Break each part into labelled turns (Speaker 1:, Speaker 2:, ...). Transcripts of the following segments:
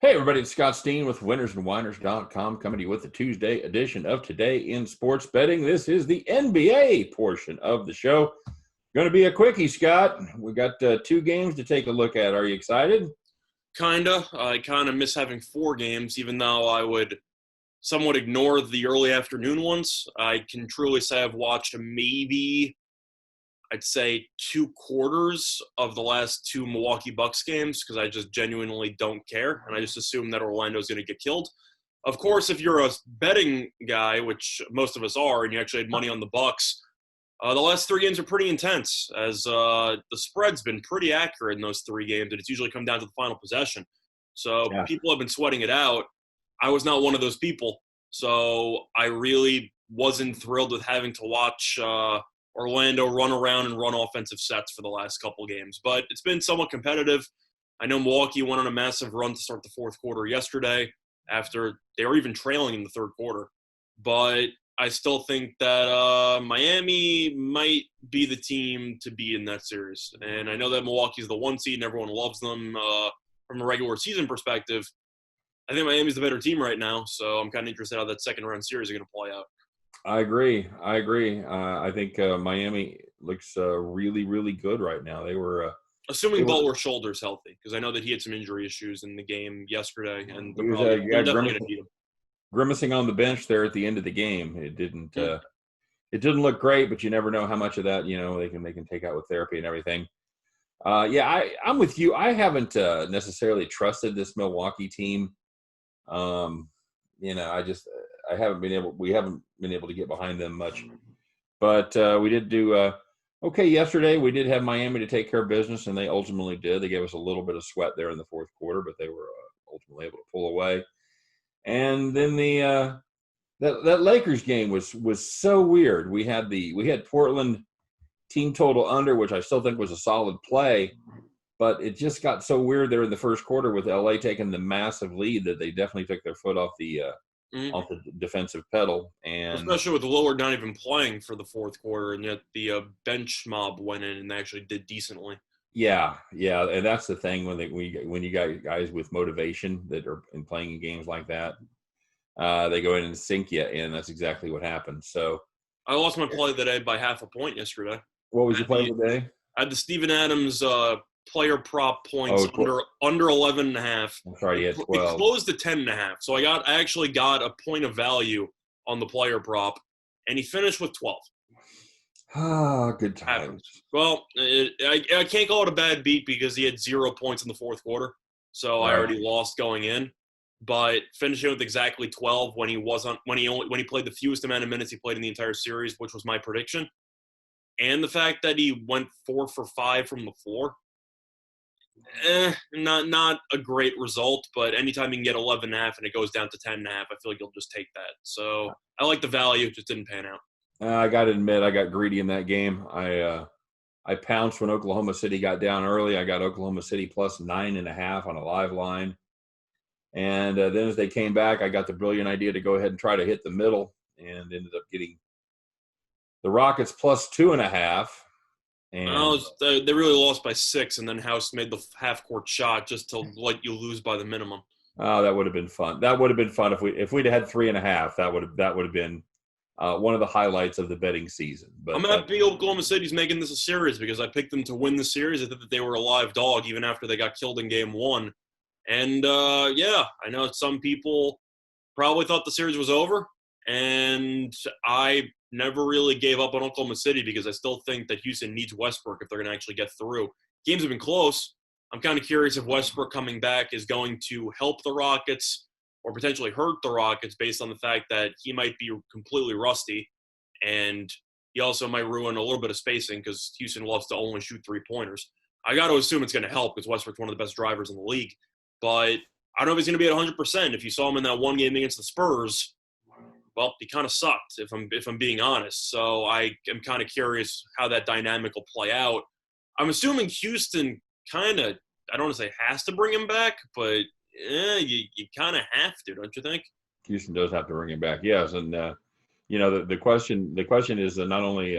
Speaker 1: Hey, everybody, it's Scott Steen with winnersandwhiners.com coming to you with the Tuesday edition of Today in Sports Betting. This is the NBA portion of the show. Going to be a quickie, Scott. We got two games to take a look at. Are you excited?
Speaker 2: Kinda. I kind of miss having four games, even though I would somewhat ignore the early afternoon ones. I can truly say I've watched maybe, I'd say, two quarters of the last two Milwaukee Bucks games because I just genuinely don't care, and I just assume that Orlando's going to get killed. Of course, if you're a betting guy, which most of us are, and you actually had money on the Bucks, the last three games are pretty intense, as the spread's been pretty accurate in those three games, and it's usually come down to the final possession. So
Speaker 1: Yeah,
Speaker 2: people have been sweating it out. I was not one of those people, so I really wasn't thrilled with having to watch Orlando run around and run offensive sets for the last couple games. But it's been somewhat competitive. I know Milwaukee went on a massive run to start the fourth quarter yesterday after they were even trailing in the third quarter. But I still think that Miami might be the team to be in that series. And I know that Milwaukee's the one seed and everyone loves them from a regular season perspective. I think Miami's the better team right now, so I'm kind of interested how that second round series is going to play out.
Speaker 1: I agree. I think Miami looks really, really good right now. They
Speaker 2: Assuming
Speaker 1: were
Speaker 2: Butler's shoulder's healthy, because I know that he had some injury issues in the game yesterday, and
Speaker 1: he was
Speaker 2: they're definitely going to beat him.
Speaker 1: grimacing on the bench there at the end of the game.
Speaker 2: Hmm.
Speaker 1: It didn't look great, but you never know how much of that they can take out with therapy and everything. I'm with you. I haven't necessarily trusted this Milwaukee team. Um, we haven't been able to get behind them much. But we did do okay yesterday. We did have Miami to take care of business, and they ultimately did. They gave us a little bit of sweat there in the fourth quarter, but they were ultimately able to pull away. And then that Lakers game was so weird. We had Portland team total under, which I still think was a solid play, but it just got so weird there in the first quarter with LA taking the massive lead that they definitely took their foot
Speaker 2: Hmm.
Speaker 1: off the defensive pedal. And
Speaker 2: Especially with Lillard not even playing for the fourth quarter, and yet the bench mob went in and they actually did decently.
Speaker 1: yeah, and that's the thing when you got guys with motivation that are playing in games like that, they go in and sink you, and that's exactly what happened. So,
Speaker 2: I lost my play today by half a point yesterday.
Speaker 1: what was
Speaker 2: I
Speaker 1: your
Speaker 2: had
Speaker 1: play
Speaker 2: the
Speaker 1: today?
Speaker 2: I had the Steven Adams player prop
Speaker 1: Oh,
Speaker 2: points under 11 and a half.
Speaker 1: I'm sorry, you had
Speaker 2: It
Speaker 1: 12.
Speaker 2: closed at 10 and a half. So I actually got a point of value on the player prop, and he finished with 12.
Speaker 1: Ah, good times.
Speaker 2: Happens. Well, I can't call it a bad beat because he had 0 points in the fourth quarter, so I
Speaker 1: Right.
Speaker 2: already lost going in. But finishing with exactly 12 when he played the fewest amount of minutes he played in the entire series, which was my prediction, and the fact that he went 4 for 5 from the floor, not a great result. But anytime you can get 11 and a half and it goes down to 10 and a half, I feel like you'll just take that. So I like the value, it just didn't pan out.
Speaker 1: I got to admit, I got greedy in that game. I pounced when Oklahoma City got down early. I got Oklahoma City plus 9.5 on a live line. And then as they came back, I got the brilliant idea to go ahead and try to hit the middle and ended up getting the Rockets plus 2.5. And
Speaker 2: They really lost by 6, and then House made the half-court shot just to let you lose by the minimum.
Speaker 1: that would have been fun. That would have been fun if we'd had 3.5. That would have been one of the highlights of the betting season.
Speaker 2: I'm
Speaker 1: But
Speaker 2: happy Oklahoma City's making this a series because I picked them to win the series. I thought that they were a live dog even after they got killed in game one. And yeah, I know some people probably thought the series was over, and I never really gave up on Oklahoma City because I still think that Houston needs Westbrook if they're going to actually get through. Games have been close. I'm kind of curious if Westbrook coming back is going to help the Rockets or potentially hurt the Rockets based on the fact that he might be completely rusty, and he also might ruin a little bit of spacing because Houston loves to only shoot three-pointers. I got to assume it's going to help because Westbrook's one of the best drivers in the league. But I don't know if he's going to be at 100%. If you saw him in that one game against the Spurs, well, he kind of sucked, if I'm being honest. So I am kind of curious how that dynamic will play out. I'm assuming Houston kind of, I don't want to say has to bring him back, but you kind of have to, don't you think?
Speaker 1: Houston does have to bring him back. Yes, and the question is not only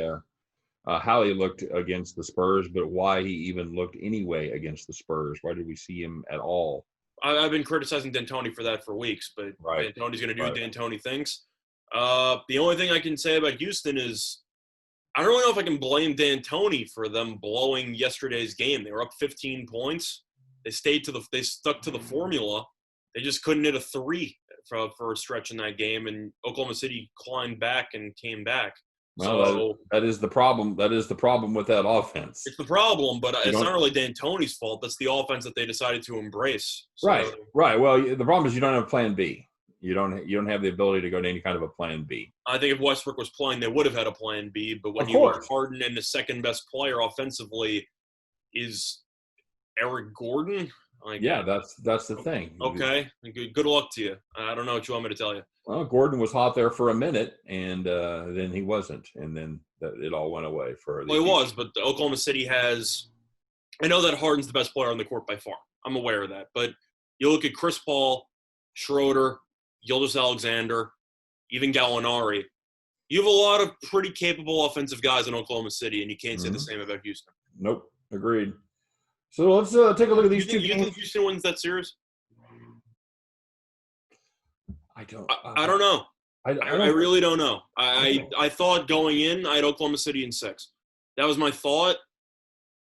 Speaker 1: how he looked against the Spurs, but why he even looked anyway against the Spurs. Why did we see him at all?
Speaker 2: I've been criticizing D'Antoni for that for weeks, but
Speaker 1: Right.
Speaker 2: D'Antoni's going to do
Speaker 1: Right.
Speaker 2: D'Antoni things. The only thing I can say about Houston is I don't really know if I can blame D'Antoni for them blowing yesterday's game. They were up 15 points. They stuck to the formula. They just couldn't hit a three for a stretch in that game, and Oklahoma City climbed back and came back.
Speaker 1: Well,
Speaker 2: So
Speaker 1: that is the problem. That is the problem with that offense.
Speaker 2: it's the problem, but
Speaker 1: You
Speaker 2: it's not
Speaker 1: don't.
Speaker 2: really D'Antoni's fault. That's the offense that they decided to embrace.
Speaker 1: Right.
Speaker 2: So
Speaker 1: Right. Well, the problem is you don't have a plan B. You don't have the ability to go to any kind of a plan B.
Speaker 2: I think if Westbrook was playing, they would have had a plan B. But when
Speaker 1: Of
Speaker 2: you have
Speaker 1: course.
Speaker 2: Harden and the second best player offensively is Eric Gordon, like
Speaker 1: Yeah, that's the thing.
Speaker 2: okay, good luck to you. I don't know what you want me to tell you.
Speaker 1: Well, Gordon was hot there for a minute, and then he wasn't, and then it all went away for.
Speaker 2: Well, he was, but Oklahoma City has. I know that Harden's the best player on the court by far. I'm aware of that, but you look at Chris Paul, Schroeder, Gilgeous Alexander, even Gallinari. You have a lot of pretty capable offensive guys in Oklahoma City, and you can't say the same about Houston.
Speaker 1: Nope, agreed. So let's take a look at these two games.
Speaker 2: You think Houston wins that series?
Speaker 1: I don't
Speaker 2: know. I really don't know.
Speaker 1: Okay.
Speaker 2: I thought going in, I had Oklahoma City in 6. That was my thought.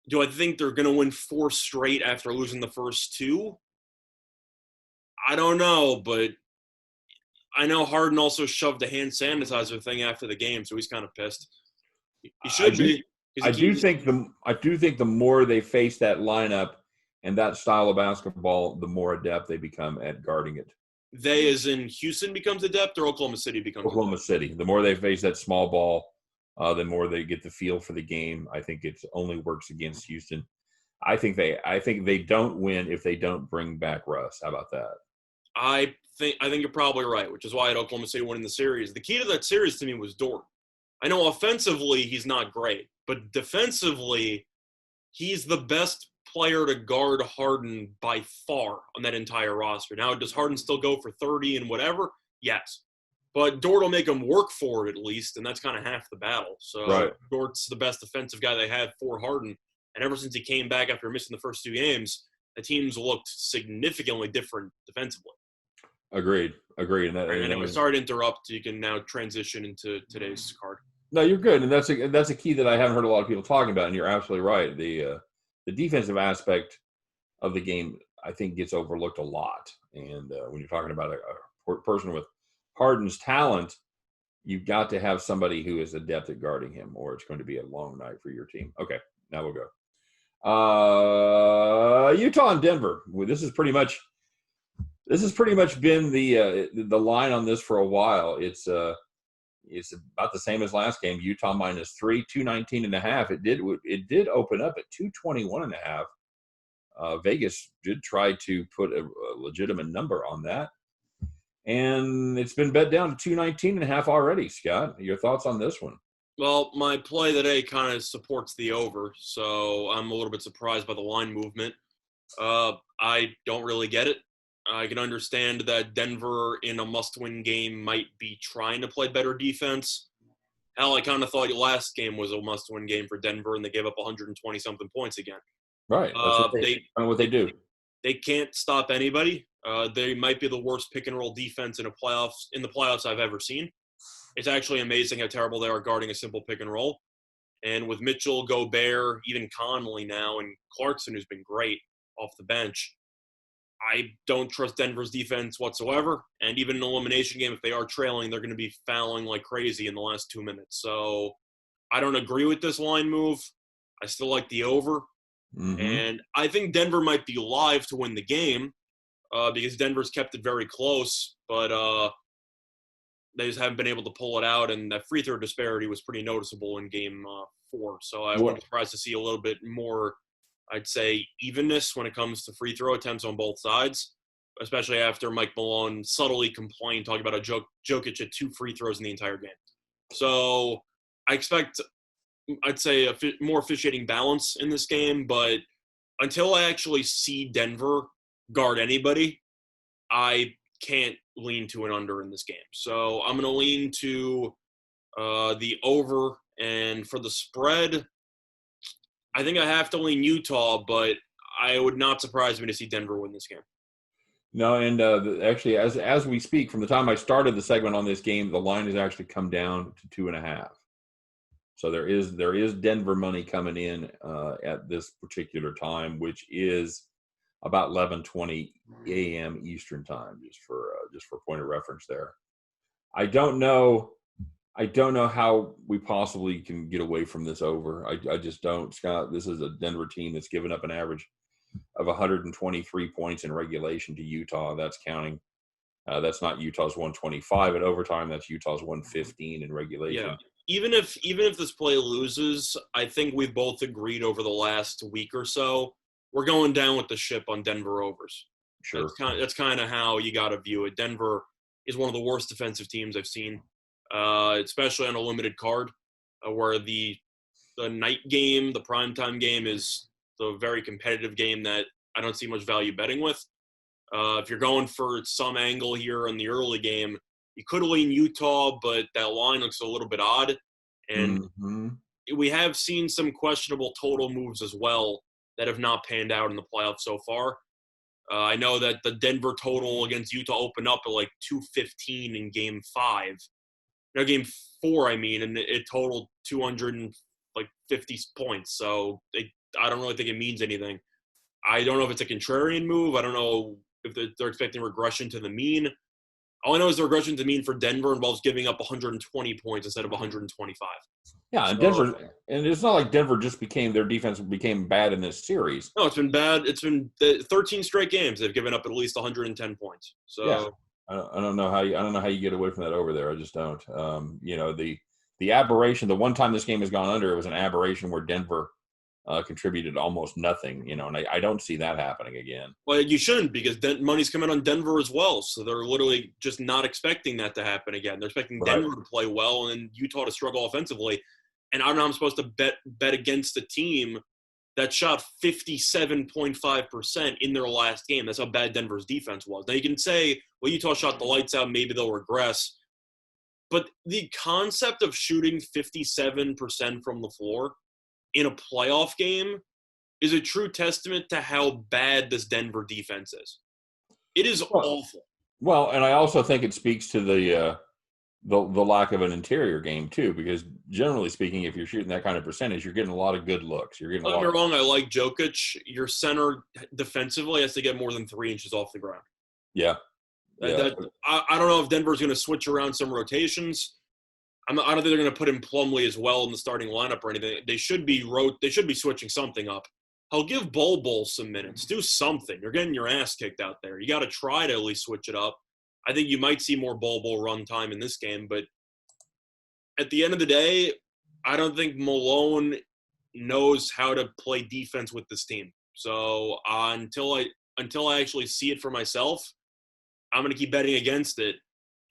Speaker 2: Do I think they're going to win 4 straight after losing the first 2? I don't know, but I know Harden also shoved a hand sanitizer thing after the game, so he's kind of pissed. He should be.
Speaker 1: I do think the more they face that lineup and that style of basketball, the more adept they become at guarding it.
Speaker 2: They, as in Houston, becomes adept, or Oklahoma City becomes
Speaker 1: Oklahoma
Speaker 2: adept?
Speaker 1: City. The more they face that small ball, the more they get the feel for the game. I think it only works against Houston. I think they don't win if they don't bring back Russ. How about that?
Speaker 2: I think you're probably right, which is why I had Oklahoma City winning the series. The key to that series to me was Dort. I know offensively he's not great, but defensively he's the best player to guard Harden by far on that entire roster. Now, does Harden still go for 30 and whatever? Yes. But Dort will make him work for it at least, and that's kind of half the battle. So
Speaker 1: right.
Speaker 2: Dort's the best defensive guy they have for Harden. And ever since he came back after missing the first 2 games, the team's looked significantly different defensively.
Speaker 1: Agreed.
Speaker 2: Anyway, sorry to interrupt. You can now transition into today's card.
Speaker 1: No, you're good, and that's a key that I haven't heard a lot of people talking about, and you're absolutely right. The defensive aspect of the game, I think, gets overlooked a lot. And when you're talking about a person with Harden's talent, you've got to have somebody who is adept at guarding him, or it's going to be a long night for your team. Okay, now we'll go. Utah and Denver. Well, this has pretty much been the line on this for a while. It's about the same as last game. Utah -3, 219.5. It did open up at 221.5. Vegas did try to put a legitimate number on that, and it's been bet down to 219.5 already. Scott, your thoughts on this one?
Speaker 2: Well, my play today kind of supports the over, so I'm a little bit surprised by the line movement. I don't really get it. I can understand that Denver in a must-win game might be trying to play better defense. Hell, I kind of thought last game was a must-win game for Denver, and they gave up 120-something points again.
Speaker 1: Right. That's what they do.
Speaker 2: They can't stop anybody. They might be the worst pick-and-roll defense in the playoffs I've ever seen. It's actually amazing how terrible they are guarding a simple pick-and-roll. And with Mitchell, Gobert, even Conley now, and Clarkson, who's been great off the bench, I don't trust Denver's defense whatsoever. And even in an elimination game, if they are trailing, they're going to be fouling like crazy in the last 2 minutes. So I don't agree with this line move. I still like the over. Mm-hmm. And I think Denver might be live to win the game because Denver's kept it very close, but they just haven't been able to pull it out. And that free throw disparity was pretty noticeable in game 4. So I wouldn't be surprised to see a little bit more, I'd say, evenness when it comes to free throw attempts on both sides, especially after Mike Malone subtly complained, talking about Jokic at 2 free throws in the entire game. So I expect, I'd say, a more officiating balance in this game, but until I actually see Denver guard anybody, I can't lean to an under in this game. So I'm going to lean to the over, and for the spread, I think I have to lean Utah, but I would not surprise me to see Denver win this game.
Speaker 1: No, and actually, as we speak, from the time I started the segment on this game, the line has actually come down to 2.5. So there is Denver money coming in at this particular time, which is about 11:20 a.m. Eastern time, just for point of reference there. I don't know. I don't know how we possibly can get away from this over. I just don't, Scott. This is a Denver team that's given up an average of 123 points in regulation to Utah. That's counting. That's not Utah's 125 at overtime. That's Utah's 115 in
Speaker 2: Yeah.
Speaker 1: regulation.
Speaker 2: Even if this play loses, I think we've both agreed over the last week or so we're going down with the ship on Denver overs.
Speaker 1: Sure.
Speaker 2: That's kind of how you got to view it. Denver is one of the worst defensive teams I've seen, especially on a limited card, where the night game, the primetime game, is the very competitive game that I don't see much value betting with. If you're going for some angle here in the early game, you could lean Utah, but that line looks a little bit odd. And
Speaker 1: Mm-hmm.
Speaker 2: we have seen some questionable total moves as well that have not panned out in the playoffs so far. I know that the Denver total against Utah opened up at like 215 in game 5. No, game 4, I mean, and it totaled 250 points. So I don't really think it means anything. I don't know if it's a contrarian move. I don't know if they're expecting regression to the mean. All I know is the regression to the mean for Denver involves giving up 120 points instead of 125.
Speaker 1: Yeah, and
Speaker 2: So,
Speaker 1: Denver, and it's not like Denver just their defense became bad in this series.
Speaker 2: no, it's been bad. It's been 13 straight games. They've given up at least 110 points.
Speaker 1: Yeah,
Speaker 2: So,
Speaker 1: I don't know how you get away from that over there. I just don't. The aberration. The one time this game has gone under, it was an aberration where Denver contributed almost nothing. And I don't see that happening again.
Speaker 2: well, you shouldn't because money's coming on Denver as well. So they're literally just not expecting that to happen again. They're expecting
Speaker 1: Right.
Speaker 2: Denver to play well and then Utah to struggle offensively. And I don't know how I'm supposed to bet against a team that shot 57.5% in their last game. That's how bad Denver's defense was. Now you can say, well, Utah shot the lights out, maybe they'll regress. But the concept of shooting 57% from the floor in a playoff game is a true testament to how bad this Denver defense is. It is awful.
Speaker 1: Well, and I also think it speaks to the lack of an interior game too, because generally speaking, if you're shooting that kind of percentage, you're getting a lot of good looks. You're getting a
Speaker 2: Don't
Speaker 1: lot.
Speaker 2: get me wrong, I like Jokic. Your center defensively has to get more than 3 inches off the ground.
Speaker 1: Yeah.
Speaker 2: I don't know if Denver's going to switch around some rotations. I don't think they're going to put in Plumlee as well in the starting lineup or anything. They should be switching something up. I'll give Bol some minutes. Do something. You're getting your ass kicked out there. You got to try to at least switch it up. I think you might see more Bol run time in this game, but at the end of the day, I don't think Malone knows how to play defense with this team. So until I actually see it for myself, I'm going to keep betting against it.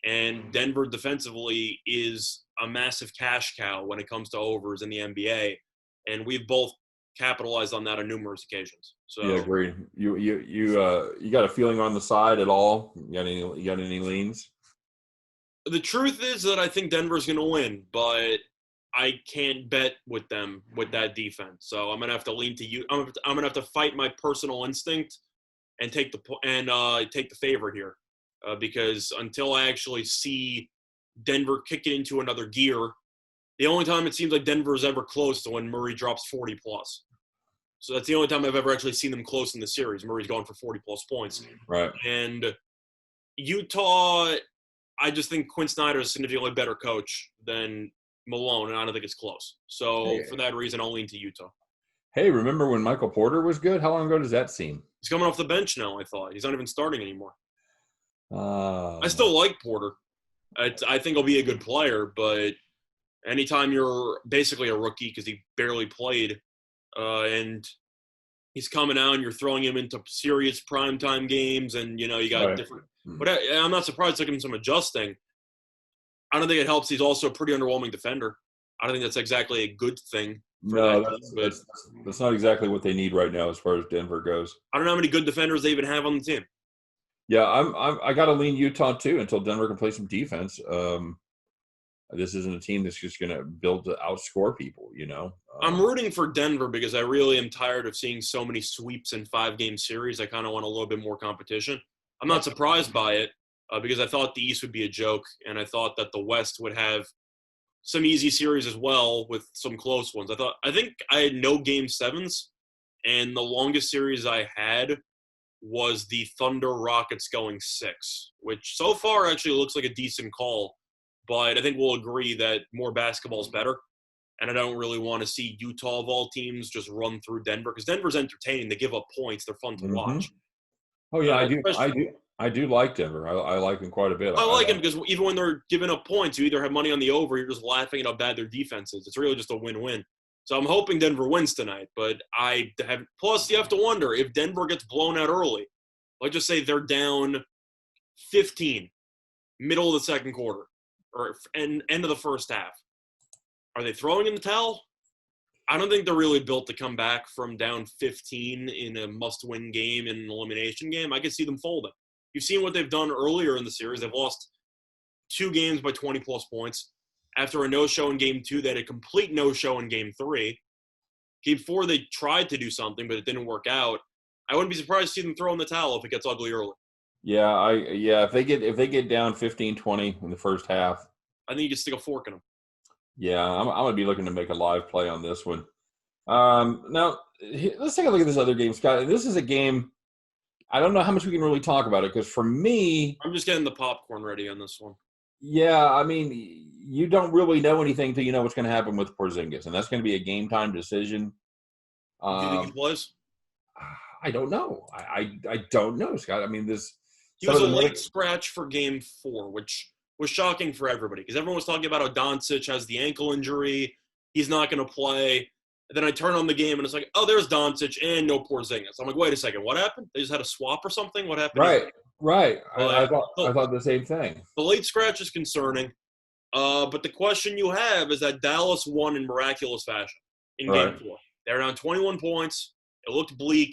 Speaker 2: And Denver defensively is a massive cash cow when it comes to overs in the NBA, and we've both capitalized on that on numerous occasions. So
Speaker 1: yeah, agreed. You got a feeling on the side at all? You got any leans?
Speaker 2: the truth is that I think Denver's going to win, but I can't bet with them with that defense. So I'm going to have to lean to you. I'm going to have to fight my personal instinct and take the favorite here, because until I actually see Denver kick it into another gear, the only time it seems like Denver is ever close to when Murray drops 40 plus. So that's the only time I've ever actually seen them close in the series. Murray's going for 40 plus points.
Speaker 1: Right.
Speaker 2: And Utah, I just think Quinn Snyder is a significantly better coach than Malone, and I don't think it's close. So for that reason, I'll lean to Utah.
Speaker 1: Hey, remember when Michael Porter was good? How long ago does that seem?
Speaker 2: He's coming off the bench now, I thought. He's not even starting anymore.
Speaker 1: I
Speaker 2: still like Porter. I think he'll be a good player, but anytime you're basically a rookie because he barely played, and he's coming out and you're throwing him into serious primetime games, and, you got different – but I'm not surprised it took him some adjusting. I don't think it helps. He's also a pretty underwhelming defender. I don't think that's exactly a good thing.
Speaker 1: That's not exactly what they need right now as far as Denver goes.
Speaker 2: I don't know how many good defenders they even have on the team.
Speaker 1: Yeah, I got to lean Utah too until Denver can play some defense. This isn't a team that's just going to build to outscore people,
Speaker 2: I'm rooting for Denver because I really am tired of seeing so many sweeps in 5-game series. I kind of want a little bit more competition. I'm not surprised by it because I thought the East would be a joke, and I thought that the West would have some easy series as well with some close ones. I think I had no game sevens, and the longest series I had was the Thunder Rockets going 6, which so far actually looks like a decent call. But I think we'll agree that more basketball is better. And I don't really want to see Utah of all teams just run through Denver because Denver's entertaining. They give up points. They're fun to watch.
Speaker 1: Oh yeah, I do like Denver. I like them quite a bit.
Speaker 2: I like them because even when they're giving up points, you either have money on the over, or you're just laughing at how bad their defense is. It's really just a win-win. So I'm hoping Denver wins tonight. But plus you have to wonder if Denver gets blown out early. Let's just say they're down 15, middle of the second quarter, or end of the first half. Are they throwing in the towel? I don't think they're really built to come back from down 15 in a must-win game, in an elimination game. I could see them folding. You've seen what they've done earlier in the series. They've lost 2 games by 20-plus points. After a no-show in Game 2, they had a complete no-show in Game 3. Game 4, they tried to do something, but it didn't work out. I wouldn't be surprised to see them throw in the towel if it gets ugly early.
Speaker 1: Yeah, if they get down 15-20 in the first half,
Speaker 2: I think you can stick a fork in them.
Speaker 1: Yeah, I'm going to be looking to make a live play on this one. Now, let's take a look at this other game, Scott. This is a game, I don't know how much we can really talk about it, because for me…
Speaker 2: I'm just getting the popcorn ready on this one.
Speaker 1: Yeah, I mean, you don't really know anything until you know what's going to happen with Porzingis, and that's going to be a game-time decision.
Speaker 2: Do you think he plays?
Speaker 1: I don't know. I don't know, Scott. I mean,
Speaker 2: he was a late scratch for Game 4, which was shocking for everybody because everyone was talking about how Doncic has the ankle injury. He's not going to play. And then I turn on the game, and it's like, oh, there's Doncic and no Porzingis. I'm like, wait a second. What happened? They just had a swap or something? What happened?
Speaker 1: Right. I thought the same thing.
Speaker 2: The late scratch is concerning. But the question you have is that Dallas won in miraculous fashion in Game 4. They were down 21 points. It looked bleak.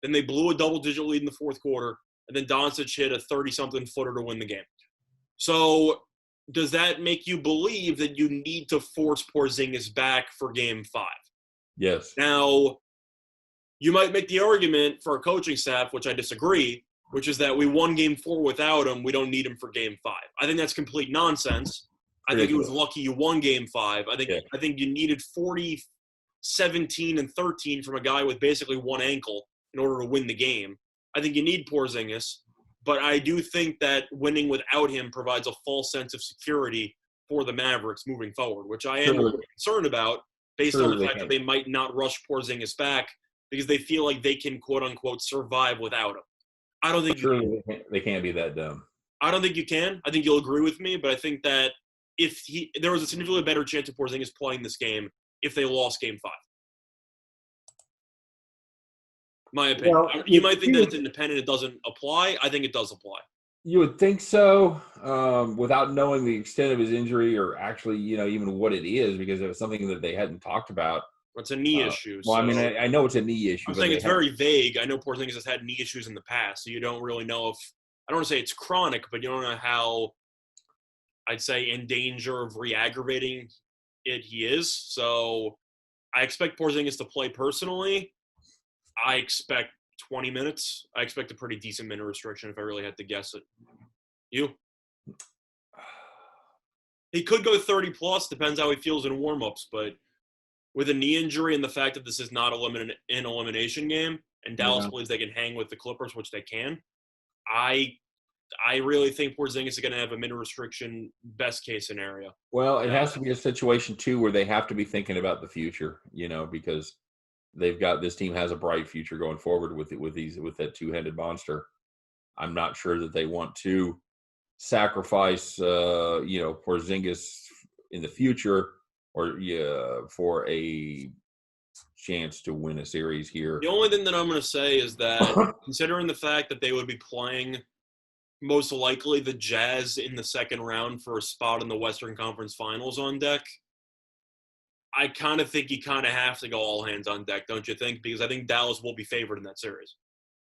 Speaker 2: Then they blew a double-digit lead in the fourth quarter. And then Doncic hit a 30-something footer to win the game. So does that make you believe that you need to force Porzingis back for Game 5?
Speaker 1: Yes.
Speaker 2: Now, you might make the argument for a coaching staff, which I disagree, which is that we won Game 4 without him. We don't need him for Game 5. I think that's complete nonsense. I think it was lucky you won Game 5. I think you needed 40, 17, and 13 from a guy with basically one ankle in order to win the game. I think you need Porzingis. But I do think that winning without him provides a false sense of security for the Mavericks moving forward, which I am concerned about based on the fact that they might not rush Porzingis back because they feel like they can, quote-unquote, survive without him. I don't think
Speaker 1: they can't be that dumb.
Speaker 2: I don't think you can. I think you'll agree with me, but I think that there was a significantly better chance of Porzingis playing this game if they lost Game 5. My opinion. Well, you might think that it's independent, it doesn't apply. I think it does apply.
Speaker 1: You would think so, without knowing the extent of his injury or actually, even what it is, because it was something that they hadn't talked about.
Speaker 2: It's a knee issue.
Speaker 1: Well, I mean, I know it's a knee issue.
Speaker 2: I'm saying it's very vague. I know Porzingis has had knee issues in the past, so you don't really know if – I don't want to say it's chronic, but you don't know how, I'd say, in danger of re-aggravating it he is. So I expect Porzingis to play personally. I expect 20 minutes. I expect a pretty decent minute restriction if I really had to guess it. You? He could go 30-plus, depends how he feels in warm-ups, but with a knee injury and the fact that this is not an elimination game and Dallas believes they can hang with the Clippers, which they can, I really think Porzingis is going to have a minute restriction best-case scenario.
Speaker 1: Well, it has to be a situation, too, where they have to be thinking about the future, because – this team has a bright future going forward with that two-headed monster. I'm not sure that they want to sacrifice, Porzingis in the future or for a chance to win a series here.
Speaker 2: The only thing that I'm going to say is that considering the fact that they would be playing most likely the Jazz in the second round for a spot in the Western Conference Finals on deck, I kind of think you kind of have to go all hands on deck, don't you think? Because I think Dallas will be favored in that series.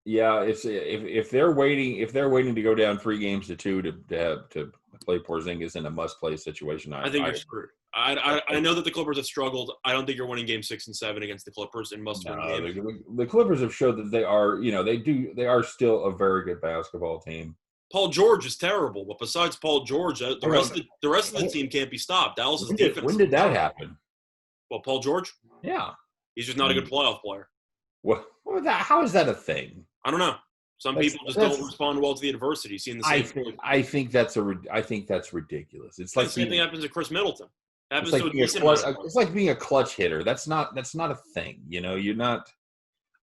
Speaker 1: Yeah, if they're waiting to go down 3-2 to play Porzingis in a must-play situation,
Speaker 2: I think you're screwed. I know that the Clippers have struggled. I don't think you're winning Game 6 and 7 against the Clippers in must-win games.
Speaker 1: The Clippers have showed that they are, they are still a very good basketball team.
Speaker 2: Paul George is terrible, but besides Paul George, the rest of the team can't be stopped. Dallas's defense.
Speaker 1: When did that happen?
Speaker 2: Well, Paul George?
Speaker 1: Yeah.
Speaker 2: He's just not a good playoff player.
Speaker 1: How is that a thing?
Speaker 2: I don't know. Some people just don't respond well to the adversity. Seeing the same.
Speaker 1: I think that's ridiculous. It's like
Speaker 2: the same thing happens to Chris Middleton.
Speaker 1: It's like being a clutch hitter. That's not a thing. You're not.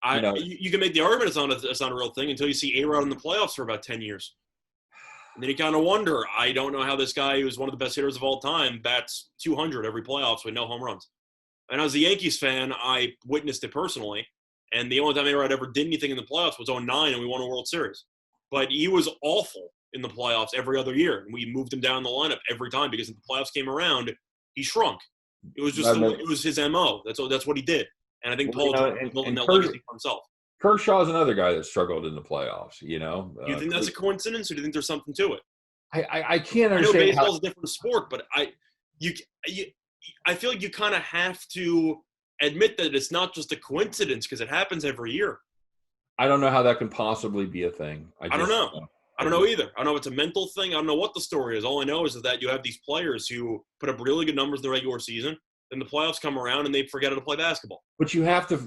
Speaker 2: You can make the argument it's not a real thing until you see A-Rod in the playoffs for about 10 years. And then you kind of wonder, I don't know how this guy, who's one of the best hitters of all time, bats 200 every playoffs with no home runs. And as a Yankees fan, I witnessed it personally. And the only time A-Rod ever did anything in the playoffs was 2009, and we won a World Series. But he was awful in the playoffs every other year. And we moved him down the lineup every time because if the playoffs came around, he shrunk. It was just it was his MO. That's what he did. And I think Paul George built that legacy for himself.
Speaker 1: Kershaw's another guy that struggled in the playoffs,
Speaker 2: Do you think that's a coincidence, or do you think there's something to it?
Speaker 1: I can't understand.
Speaker 2: I know baseball's a different sport, but I feel like you kind of have to admit that it's not just a coincidence because it happens every year.
Speaker 1: I don't know how that can possibly be a thing.
Speaker 2: I don't know. I don't know either. I don't know if it's a mental thing. I don't know what the story is. All I know is that you have these players who put up really good numbers in the regular season. Then the playoffs come around and they forget how to play basketball.
Speaker 1: But you have to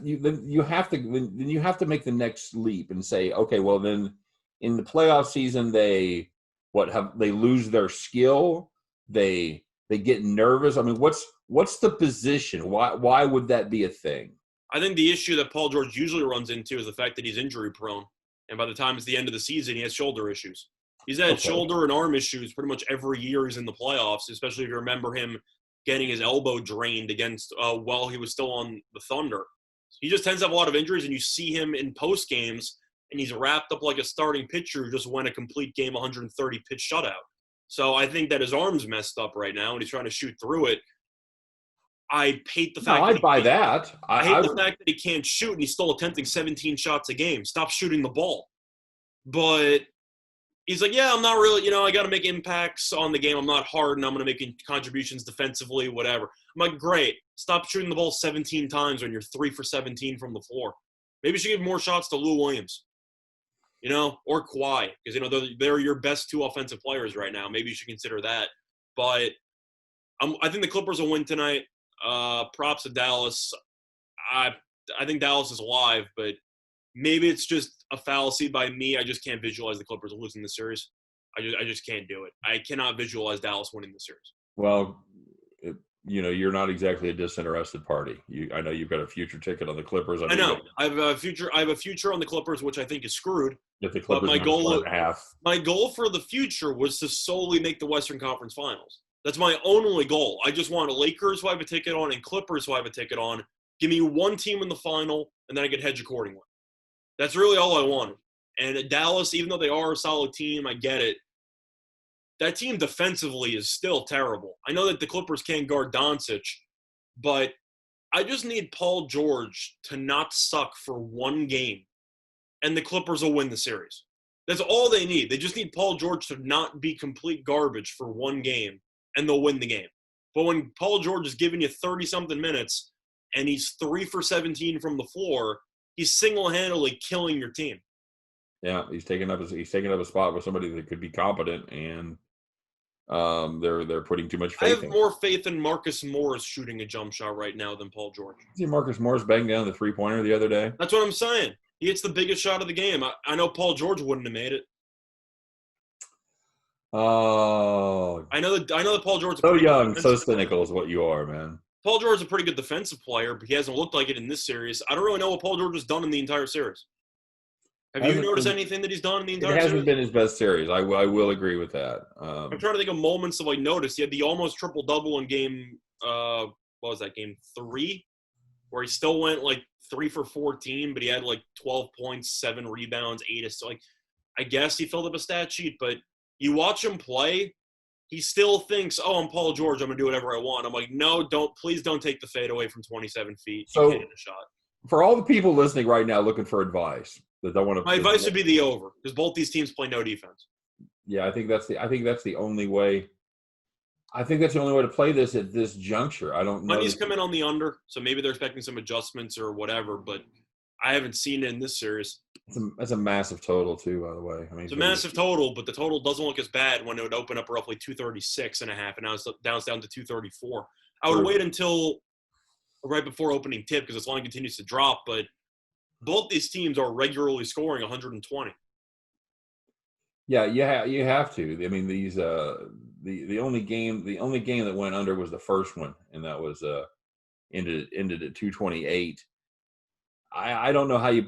Speaker 1: make the next leap and say, okay, well then in the playoff season they lose their skill, they get nervous. I mean, what's the position? Why would that be a thing?
Speaker 2: I think the issue that Paul George usually runs into is the fact that he's injury prone, and by the time it's the end of the season, he has shoulder issues. He's had shoulder and arm issues pretty much every year he's in the playoffs, especially if you remember him getting his elbow drained against while he was still on the Thunder. He just tends to have a lot of injuries, and you see him in post games, and he's wrapped up like a starting pitcher who just won a complete game 130-pitch shutout. So I think that his arm's messed up right now, and he's trying to shoot through it. I hate the fact.
Speaker 1: No, I'd buy that.
Speaker 2: I hate the fact that he can't shoot, and he's still attempting 17 shots a game. Stop shooting the ball. But he's like, yeah, I'm not really, I got to make impacts on the game. I'm not hard, and I'm going to make contributions defensively, whatever. I'm like, great. Stop shooting the ball 17 times when you're 3 for 17 from the floor. Maybe you should give more shots to Lou Williams, or Kawhi, because, they're your best two offensive players right now. Maybe you should consider that. But I think the Clippers will win tonight. Props to Dallas. I think Dallas is alive, but maybe it's just a fallacy by me. I just can't visualize the Clippers losing the series. I just can't do it. I cannot visualize Dallas winning the series.
Speaker 1: Well, you're not exactly a disinterested party. I know you've got a future ticket on the Clippers.
Speaker 2: I know. I have a future on the Clippers, which I think is screwed.
Speaker 1: If the Clippers
Speaker 2: my goal for the future was to solely make the Western Conference Finals. That's my only goal. I just want Lakers who I have a ticket on and Clippers who I have a ticket on. Give me one team in the final, and then I could hedge accordingly. That's really all I wanted. And Dallas, even though they are a solid team, I get it. That team defensively is still terrible. I know that the Clippers can't guard Doncic, but I just need Paul George to not suck for one game, and the Clippers will win the series. That's all they need. They just need Paul George to not be complete garbage for one game, and they'll win the game. But when Paul George is giving you 30-something minutes and he's 3 for 17 from the floor, he's single-handedly killing your team.
Speaker 1: Yeah, he's taking up a spot with somebody that could be competent, and they're putting too much faith.
Speaker 2: I have more faith in Marcus Morris shooting a jump shot right now than Paul George.
Speaker 1: See Marcus Morris banging down the three-pointer the other day?
Speaker 2: That's what I'm saying. He hits the biggest shot of the game. I know Paul George wouldn't have made it.
Speaker 1: Oh,
Speaker 2: I know that Paul George is
Speaker 1: so young, so cynical is what you are, man.
Speaker 2: Paul George is a pretty good defensive player, but he hasn't looked like it in this series. I don't really know what Paul George has done in the entire series. Have you noticed anything that he's done in the entire series?
Speaker 1: It hasn't been his best series. I will agree with that.
Speaker 2: I'm trying to think of moments of notice. He had the almost triple-double in game, what was that, game 3? Where he still went 3 for 14, but he had 12 points, 7 rebounds, 8 assists. I guess he filled up a stat sheet, but you watch him play, he still thinks, oh, I'm Paul George, I'm going to do whatever I want. I'm like, no, please don't take the fade away from 27 feet. You can't hit a shot.
Speaker 1: For all the people listening right now looking for advice that don't want to,
Speaker 2: my advice would be the over, because both these teams play no defense.
Speaker 1: Yeah, I think that's the only way. I think that's the only way to play this at this juncture. I don't know.
Speaker 2: Money's come in on the under, so maybe they're expecting some adjustments or whatever, but I haven't seen it in this series.
Speaker 1: That's a massive total, too, by the way. I mean,
Speaker 2: It's a massive total, but the total doesn't look as bad when it would open up roughly 236 and a half, and now it's down to 234. I would wait until right before opening tip because this line continues to drop, but both these teams are regularly scoring 120.
Speaker 1: Yeah, you have to. I mean, these the only game that went under was the first one, and that was ended at 228. I don't know how you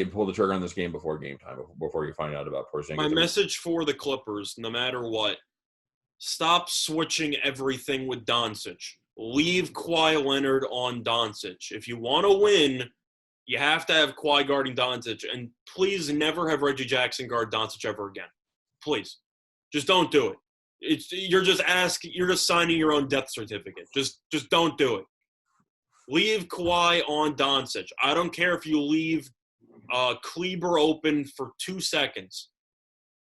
Speaker 1: pull the trigger on this game before game time, before you find out about Porzingis.
Speaker 2: My message for the Clippers, no matter what, stop switching everything with Doncic. Leave Kawhi Leonard on Doncic. If you want to win, you have to have Kawhi guarding Doncic, and please never have Reggie Jackson guard Doncic ever again. Please, just don't do it. You're just signing your own death certificate. Just don't do it. Leave Kawhi on Doncic. I don't care if you leave Kleber open for 2 seconds.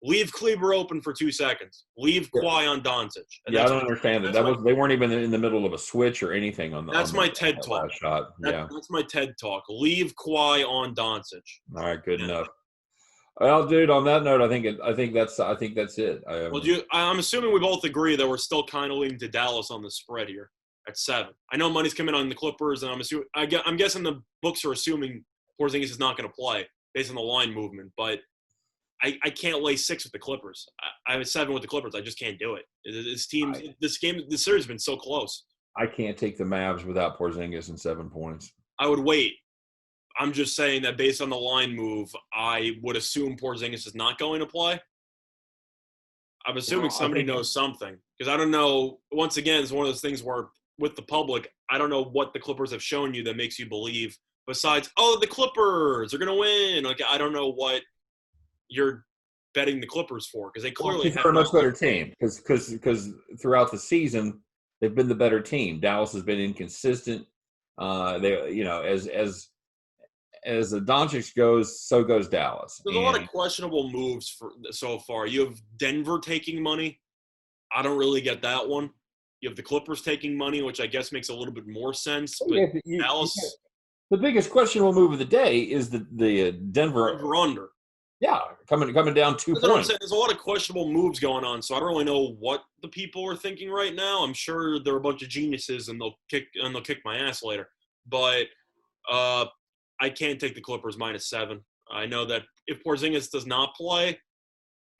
Speaker 2: Leave Kleber open for 2 seconds. Leave Kawhi on Doncic.
Speaker 1: Yeah, I don't understand it. They weren't even in the middle of a switch or anything on the.
Speaker 2: That's my TED talk.
Speaker 1: Shot.
Speaker 2: That's my TED talk. Leave Kawhi on Doncic.
Speaker 1: All right, good enough. Well, dude, on that note, I think that's it.
Speaker 2: I'm assuming we both agree that we're still kind of leaning to Dallas on the spread here at 7. I know money's coming on the Clippers, and I'm guessing the books are assuming Porzingis is not going to play based on the line movement, but I can't lay 6 with the Clippers. I have 7 with the Clippers. I just can't do it. This series has been so close.
Speaker 1: I can't take the Mavs without Porzingis and 7 points.
Speaker 2: I would wait. I'm just saying that based on the line move, I would assume Porzingis is not going to play. I'm assuming somebody knows something because I don't know. Once again, it's one of those things where with the public, I don't know what the Clippers have shown you that makes you believe besides, the Clippers are going to win. Like, I don't know what you're betting the Clippers for because they clearly
Speaker 1: have a much better team because throughout the season they've been the better team. Dallas has been inconsistent. As the Doncic goes, so goes Dallas.
Speaker 2: There's a lot of questionable moves so far. You have Denver taking money. I don't really get that one. You have the Clippers taking money, which I guess makes a little bit more sense. But Dallas.
Speaker 1: The biggest questionable move of the day is the Denver
Speaker 2: under.
Speaker 1: Yeah, coming down 2 points.
Speaker 2: What I'm saying. There's a lot of questionable moves going on, so I don't really know what the people are thinking right now. I'm sure they're a bunch of geniuses, and they'll kick my ass later. But I can't take the Clippers -7. I know that if Porzingis does not play,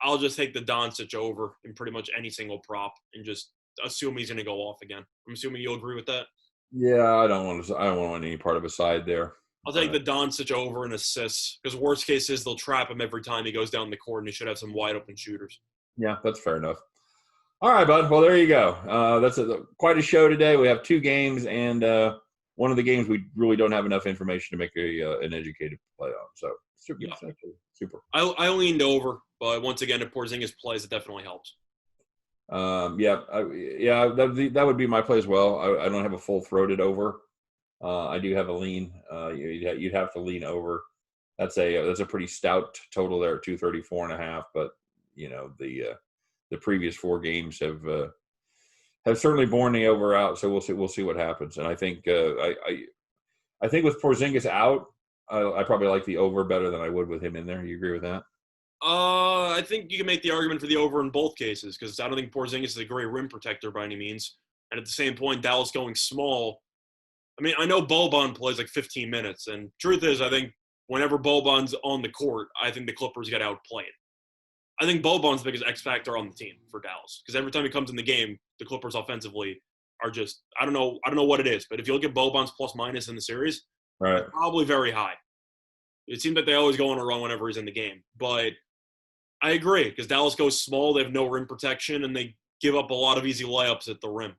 Speaker 2: I'll just take the Doncic over in pretty much any single prop and just assume he's going to go off again. I'm assuming you'll agree with that.
Speaker 1: Yeah, I don't want any part of a side there.
Speaker 2: I'll take the Doncic over in assists because worst case is they'll trap him every time he goes down the court and he should have some wide open shooters.
Speaker 1: Yeah, that's fair enough. All right, bud. Well, there you go. That's quite a show today. We have 2 games, and one of the games we really don't have enough information to make an educated play on. So super.
Speaker 2: I leaned over, but once again, if Porzingis plays, it definitely helps.
Speaker 1: That would be my play as well. I don't have a full-throated over. I do have a lean. You'd have to lean over. That's a pretty stout total there at 234.5. But the previous 4 games have certainly borne the over out. So we'll see what happens. And I think I think with Porzingis out, I probably like the over better than I would with him in there. You agree with that?
Speaker 2: I think you can make the argument for the over in both cases because I don't think Porzingis is a great rim protector by any means. And at the same point, Dallas going small. I mean, I know Boban plays like 15 minutes, and truth is, I think whenever Boban's on the court, I think the Clippers get outplayed. I think Boban's the biggest X factor on the team for Dallas because every time he comes in the game, the Clippers offensively are just I don't know what it is, but if you look at Boban's plus minus in the series,
Speaker 1: right,
Speaker 2: probably very high. It seems that they always go on a run whenever he's in the game, but I agree because Dallas goes small, they have no rim protection, and they give up a lot of easy layups at the rim.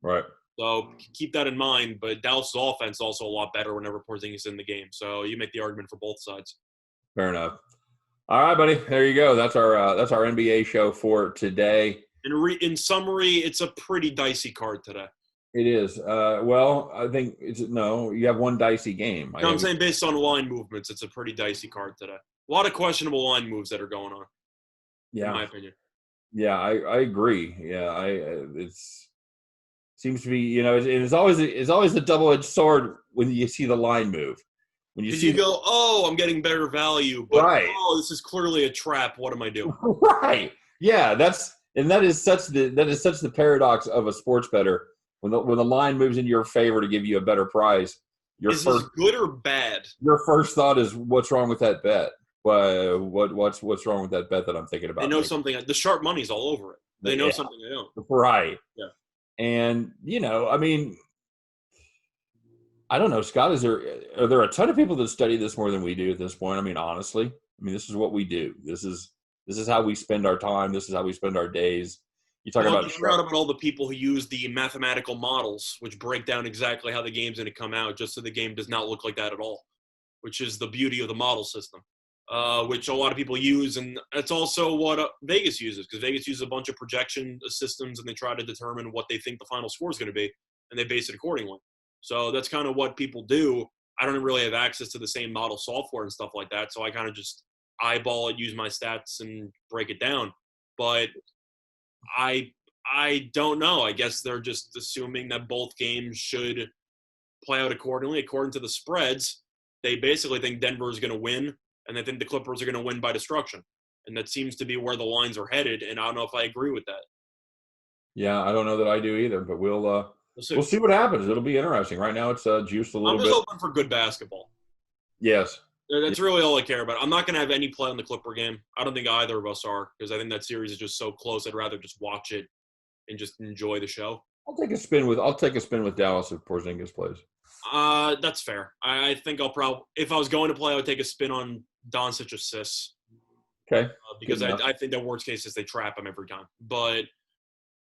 Speaker 1: Right.
Speaker 2: So keep that in mind. But Dallas' offense is also a lot better whenever Porzingis is in the game. So you make the argument for both sides.
Speaker 1: Fair enough. All right, buddy. There you go. That's our NBA show for today.
Speaker 2: In summary, it's a pretty dicey card today.
Speaker 1: It is. Well, I think you have one dicey game.
Speaker 2: No, I'm saying based on line movements, it's a pretty dicey card today. A lot of questionable line moves that are going on.
Speaker 1: Yeah.
Speaker 2: In my opinion.
Speaker 1: Yeah, I agree. Yeah, it's seems to be, it's always a double-edged sword when you see the line move. When you
Speaker 2: Because
Speaker 1: see
Speaker 2: you go, oh, I'm getting better value, but
Speaker 1: right,
Speaker 2: oh, this is clearly a trap. What am I doing?
Speaker 1: right, yeah, that is such the paradox of a sports bettor. When the line moves in your favor to give you a better price,
Speaker 2: Is this good or bad?
Speaker 1: your first thought is, what's wrong with that bet? What's wrong with that bet that I'm thinking
Speaker 2: They
Speaker 1: about
Speaker 2: know
Speaker 1: making?
Speaker 2: something. The sharp money's all over it. They know
Speaker 1: Yeah,
Speaker 2: something they don't.
Speaker 1: right.
Speaker 2: Yeah.
Speaker 1: And I mean, I don't know, Scott. Are there a ton of people that study this more than we do at this point? I mean, honestly, this is what we do. This is how we spend our time. This is how we spend our days. You talk
Speaker 2: Well,
Speaker 1: about
Speaker 2: you forgot about all the people who use the mathematical models, which break down exactly how the game's going to come out, just so the game does not look like that at all, which is the beauty of the model system, which a lot of people use. And that's also what Vegas uses, because Vegas uses a bunch of projection systems, and they try to determine what they think the final score is going to be, and they base it accordingly. So that's kind of what people do. I don't really have access to the same model software and stuff like that, so I kind of just eyeball it, use my stats, and break it down. But I don't know. I guess they're just assuming that both games should play out accordingly. According to the spreads, they basically think Denver is going to win, and they think the Clippers are going to win by destruction. And that seems to be where the lines are headed, and I don't know if I agree with that.
Speaker 1: Yeah, I don't know that I do either, but we'll see what happens. It'll be interesting. Right now, it's juiced a little
Speaker 2: I'm just
Speaker 1: bit.
Speaker 2: hoping for good basketball.
Speaker 1: Yes.
Speaker 2: That's really all I care about. I'm not going to have any play on the Clipper game. I don't think either of us are, because I think that series is just so close. I'd rather just watch it and just enjoy the show.
Speaker 1: I'll take a spin with Dallas if Porzingis plays.
Speaker 2: That's fair. I think I'll probably, if I was going to play, I would take a spin on Doncic assists.
Speaker 1: Okay.
Speaker 2: Because I think the worst case is they trap him every time. But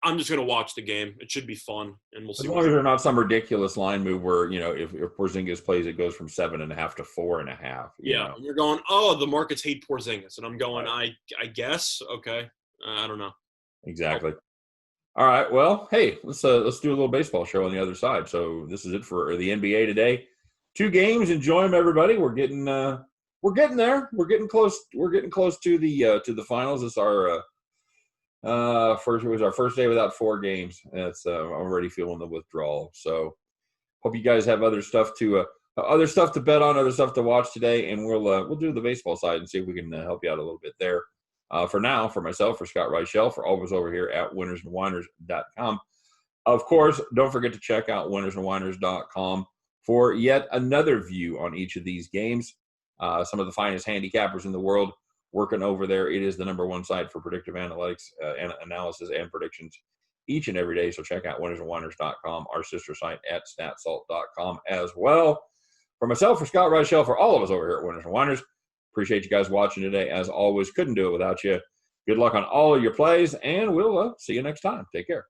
Speaker 2: I'm just going to watch the game. It should be fun, and we'll see.
Speaker 1: As long as there's not some ridiculous line move where, if Porzingis plays, it goes from 7.5 to 4.5.
Speaker 2: Yeah, and you're going, oh, the markets hate Porzingis, and I'm going, right. I guess, okay, I don't know.
Speaker 1: Exactly. All right. Well, hey, let's do a little baseball show on the other side. So this is it for the NBA today. 2 games. Enjoy them, everybody. We're getting there. We're getting close. We're getting close to the finals. It's our it was our first day without 4 games. That's I'm already feeling the withdrawal. So hope you guys have other stuff to bet on, other stuff to watch today, and we'll do the baseball side and see if we can help you out a little bit there. For now, for myself, for Scott Reichel, for all of us over here at winnersandwhiners.com. Of course, don't forget to check out winnersandwhiners.com for yet another view on each of these games. Some of the finest handicappers in the world working over there. It is the #1 site for predictive analytics, analysis, and predictions each and every day. So check out winnersandwhiners.com, our sister site at statsalt.com as well. For myself, for Scott Reichel, for all of us over here at Winners and Whiners, appreciate you guys watching today. As always, couldn't do it without you. Good luck on all of your plays, and we'll see you next time. Take care.